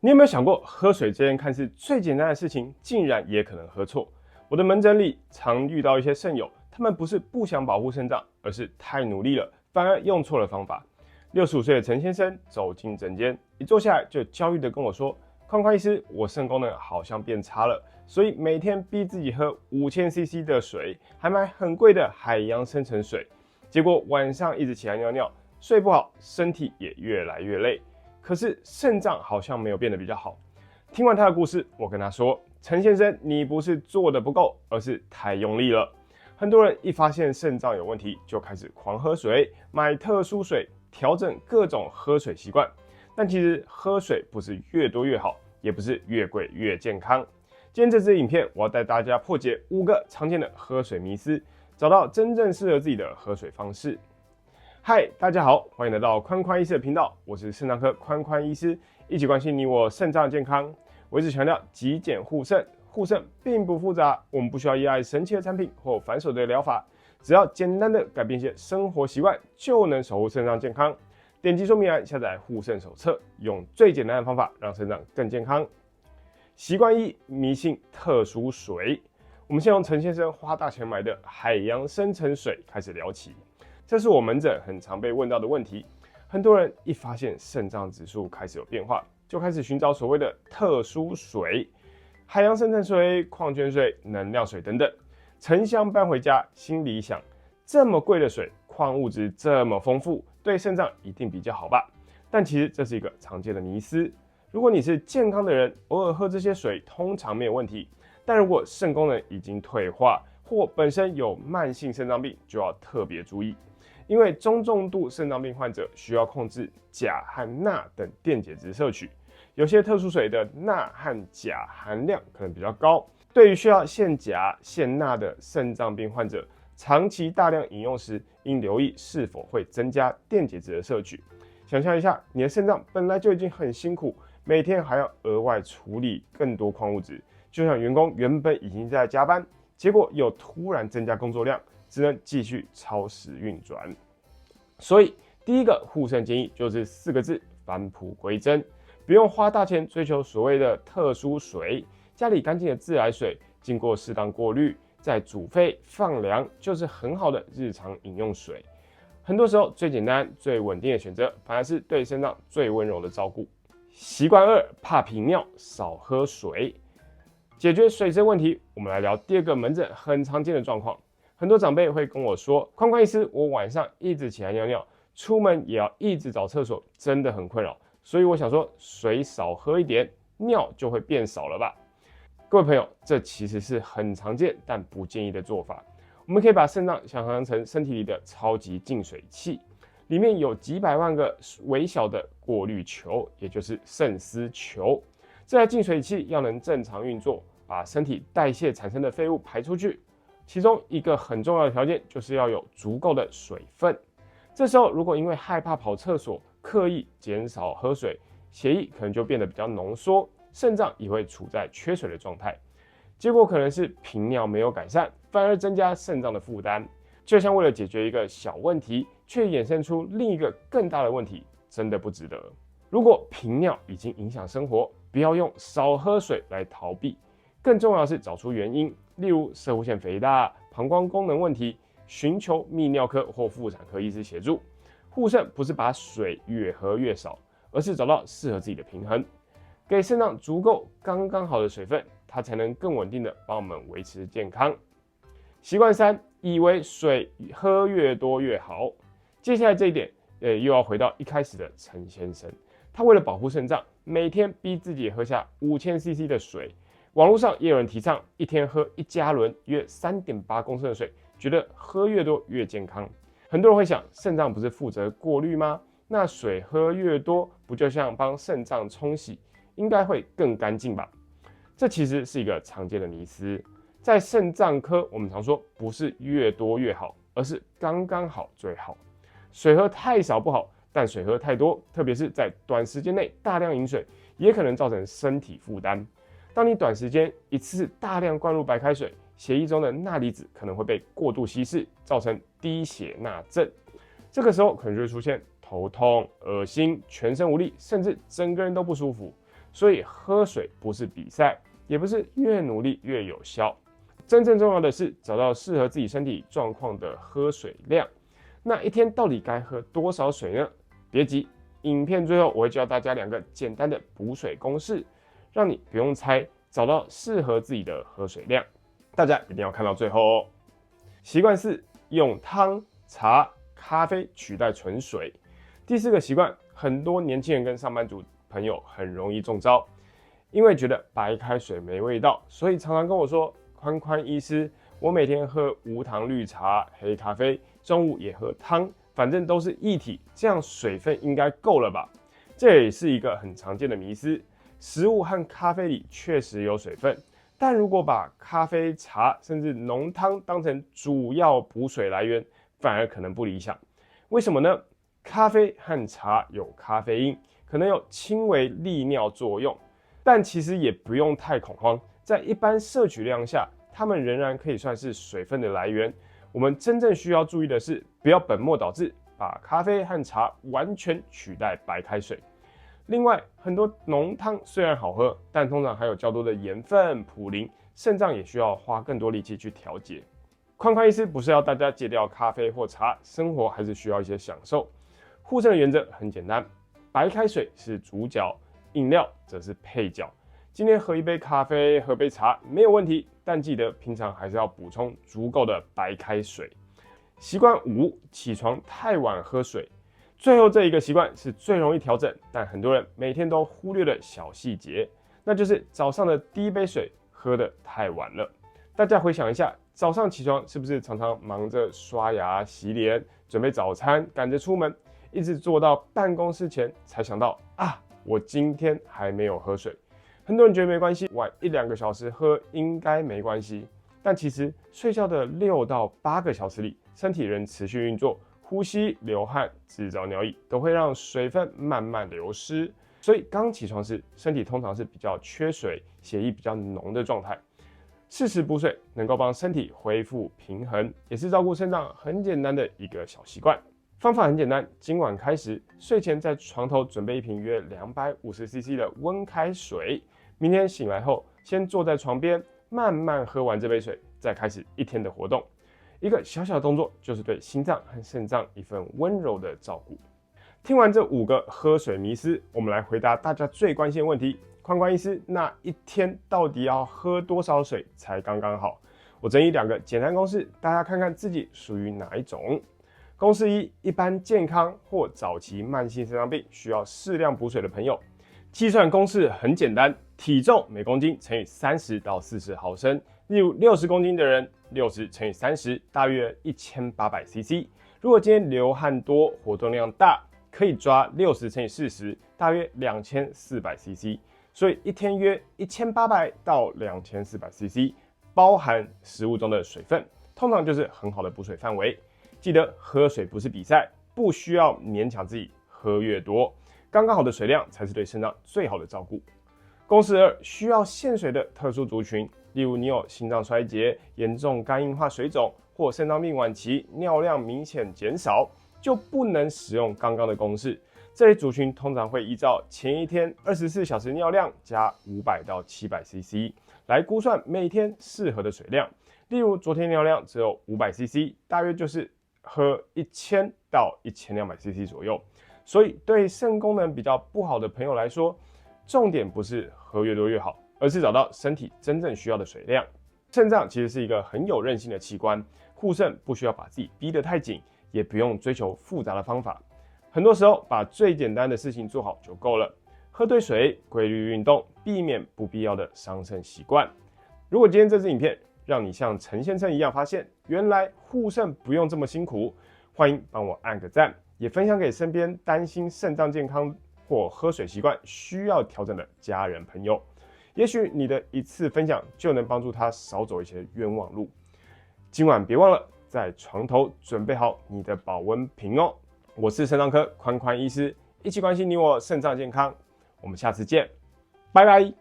你有沒有想過，喝水這件看似最簡單的事情，竟然也可能喝錯？我的門診裡常遇到一些腎友，他們不是不想保護腎臟，而是太努力了，反而用錯了方法。65歲的陳先生走進診間，一坐下來就焦慮地跟我說：“寬寬醫師，我腎功能好像變差了，所以每天逼自己喝5000cc 的水，還買很貴的海洋深層水，結果晚上一直起來尿尿，睡不好，身體也越來越累。可是腎臟好像沒有變得比較好。”聽完他的故事，我跟他說：“陳先生，你不是做得不夠，而是太用力了。”很多人一發現腎臟有問題，就開始狂喝水，買特殊水，調整各種喝水習慣。但其實喝水不是越多越好，也不是越貴越健康。今天這支影片，我要帶大家破解5個常見的喝水迷思，找到真正適合自己的喝水方式。嗨，大家好，歡迎來到寬寬醫師的頻道，我是腎臟科寬寬醫師，一起關心你我腎臟健康。我一直強調極簡護腎，護腎並不複雜，我們不需要依賴神奇的產品或繁瑣的療法，只要簡單的改变一些生活習慣，就能守護腎臟健康。點擊說明欄下載護腎手冊，用最簡單的方法讓腎臟更健康。習慣1：迷信特殊水。我們先從陳先生花大錢買的海洋深層水開始聊起。這是我門診很常被問到的問題。很多人一發現腎臟指數開始有變化，就開始尋找所謂的特殊水，海洋深層水、礦泉水、能量水等等。成箱搬回家，心裡想：這麼貴的水，礦物質這麼豐富，對腎臟一定比較好吧？但其實這是一個常見的迷思。如果你是健康的人，偶爾喝這些水通常沒有問題。但如果腎功能已經退化，或本身有慢性腎臟病，就要特別注意。因為中重度腎臟病患者需要控制鉀和鈉等電解質攝取，有些特殊水的鈉和鉀含量可能比較高。對於需要限鉀限鈉的腎臟病患者，長期大量飲用時，應留意是否會增加電解質的攝取。想象一下，你的腎臟本來就已經很辛苦，每天還要額外處理更多礦物質，就像員工原本已經在加班，結果又突然增加工作量，只能繼續超時運轉。所以第一個護腎建議就是4個字：返璞歸真。不用花大錢追求所謂的特殊水，家裡乾淨的自來水，經過適當過濾，再煮沸放涼，就是很好的日常飲用水。很多時候最簡單最穩定的選擇，反而是對腎臟最溫柔的照顧。習慣2：怕頻尿，少喝水。解決水質問題，我們來聊第2個門診很常見的狀況。很多長輩會跟我說：“寬寬醫師，我晚上一直起來尿尿，出門也要一直找廁所，真的很困擾。所以我想說，水少喝一點，尿就會變少了吧？”各位朋友，這其實是很常見但不建議的做法。我們可以把腎臟想象成身體裡的超級淨水器，裡面有幾百萬個微小的過濾球，也就是腎絲球。這台淨水器要能正常運作，把身體代謝產生的廢物排出去。其中一個很重要的條件就是要有足夠的水分。這時候如果因為害怕跑廁所，刻意減少喝水，血液可能就變得比較濃縮，腎臟也會處在缺水的狀態。結果可能是頻尿沒有改善，反而增加腎臟的負擔。就像為了解決一個小問題，卻衍生出另一個更大的問題，真的不值得。如果頻尿已經影響生活，不要用少喝水來逃避，更重要的是找出原因。例如攝護腺肥大、膀胱功能問題，尋求泌尿科或婦產科醫師協助。護腎不是把水越喝越少，而是找到適合自己的平衡，給腎臟足夠剛剛好的水分，它才能更穩定的幫我們維持健康。習慣3：以為水喝越多越好。接下來這一點，又要回到一開始的陳先生，他為了保護腎臟，每天逼自己喝下5000cc 的水。網絡上也有人提倡一天喝1加侖，約3.8公升的水，覺得喝越多越健康。很多人會想，腎臟不是負責過濾嗎？那水喝越多，不就像幫腎臟沖洗，應該會更乾淨吧？這其實是一個常見的迷思。在腎臟科，我們常說不是越多越好，而是剛剛好最好。水喝太少不好，但水喝太多，特別是在短時間內大量飲水，也可能造成身體負擔。當你短時間一次大量灌入白開水，血液中的鈉離子可能會被過度稀釋，造成低血鈉症。這個時候可能就會出現頭痛、噁心、全身無力，甚至整個人都不舒服。所以喝水不是比賽，也不是越努力越有效。真正重要的是找到適合自己身體狀況的喝水量。那一天到底該喝多少水呢？別急，影片最後我會教大家2個簡單的補水公式，讓你不用猜，找到適合自己的喝水量。大家一定要看到最後哦。習慣4：用湯、茶、咖啡取代純水。第4個習慣，很多年輕人跟上班族朋友很容易中招，因為覺得白開水沒味道，所以常常跟我說：寬寬醫師，我每天喝無糖綠茶、黑咖啡，中午也喝湯，反正都是液體，這樣水分應該夠了吧？這也是一個很常見的迷思。食物和咖啡裡確實有水分，但如果把咖啡、茶甚至濃湯當成主要補水來源，反而可能不理想。為什麼呢？咖啡和茶有咖啡因，可能有輕微利尿作用，但其實也不用太恐慌。在一般攝取量下，它們仍然可以算是水分的來源。我們真正需要注意的是，不要本末倒置，把咖啡和茶完全取代白開水。另外，很多濃湯雖然好喝，但通常還有較多的鹽分、普林，腎臟也需要花更多力氣去調節。寬寬醫師不是要大家戒掉咖啡或茶，生活還是需要一些享受。護腎的原則很簡單，白開水是主角，飲料則是配角。今天喝一杯咖啡，喝杯茶沒有問題，但記得平常還是要補充足夠的白開水。習慣5：起床太晚喝水。最後這一個習慣是最容易調整，但很多人每天都忽略的小細節，那就是早上的第一杯水喝得太晚了。大家回想一下，早上起床是不是常常忙着刷牙、洗臉、準備早餐，趕着出門，一直坐到辦公室前才想到啊，我今天還沒有喝水。很多人覺得沒關係，晚1-2個小時喝應該沒關係，但其實睡覺的6到8個小時裡，身體仍持續運作，呼吸、流汗、製造尿液都會讓水分慢慢流失。所以剛起床時，身體通常是比較缺水、血液比較濃的狀態。適時補水能夠幫身體恢復平衡，也是照顧腎臟很簡單的一個小習慣。方法很簡單，今晚開始，睡前在床頭準備一瓶約250cc 的溫開水。明天醒來後，先坐在床邊，慢慢喝完這杯水，再開始一天的活動。一個小小的動作，就是對心臟和腎臟一份溫柔的照顧。聽完這5個喝水迷思，我們來回答大家最關心的問題：寬寬醫師，那一天到底要喝多少水才剛剛好？我整理2個簡單公式，大家看看自己屬於哪一種。公式1：一般健康或早期慢性腎臟病需要適量補水的朋友，計算公式很簡單，體重每公斤乘以30到40毫升。例如60公斤的人，60乘以30，大約1800cc。如果今天流汗多，活動量大，可以抓60乘以40，大約2400cc。所以一天約1800到2400cc，包含食物中的水分，通常就是很好的補水範圍。記得喝水不是比賽，不需要勉強自己喝越多，剛剛好的水量才是對腎臟最好的照顧。公式2：需要限水的特殊族群，例如你有心臟衰竭、嚴重肝硬化水腫或腎臟病晚期，尿量明顯減少，就不能使用剛剛的公式。這類族群通常會依照前一天24小時尿量加500到700cc 來估算每天適合的水量。例如昨天尿量只有500cc，大約就是喝1000到1200cc 左右。所以對腎功能比較不好的朋友來說，重點不是喝越多越好，而是找到身體真正需要的水量。腎臟其實是一個很有韌性的器官，護腎不需要把自己逼得太緊，也不用追求複雜的方法。很多時候把最簡單的事情做好就夠了。喝對水，規律運動，避免不必要的傷腎習慣。如果今天這支影片讓你像陳先生一樣發現，原來護腎不用這麼辛苦，歡迎幫我按個讚，也分享給身邊擔心腎臟健康或喝水習慣需要調整的家人朋友。也許你的一次分享就能幫助他少走一些冤枉路。今晚別忘了在床頭準備好你的保溫瓶哦。我是腎臟科寬寬醫師，一起關心你我腎臟健康。我們下次見，拜拜。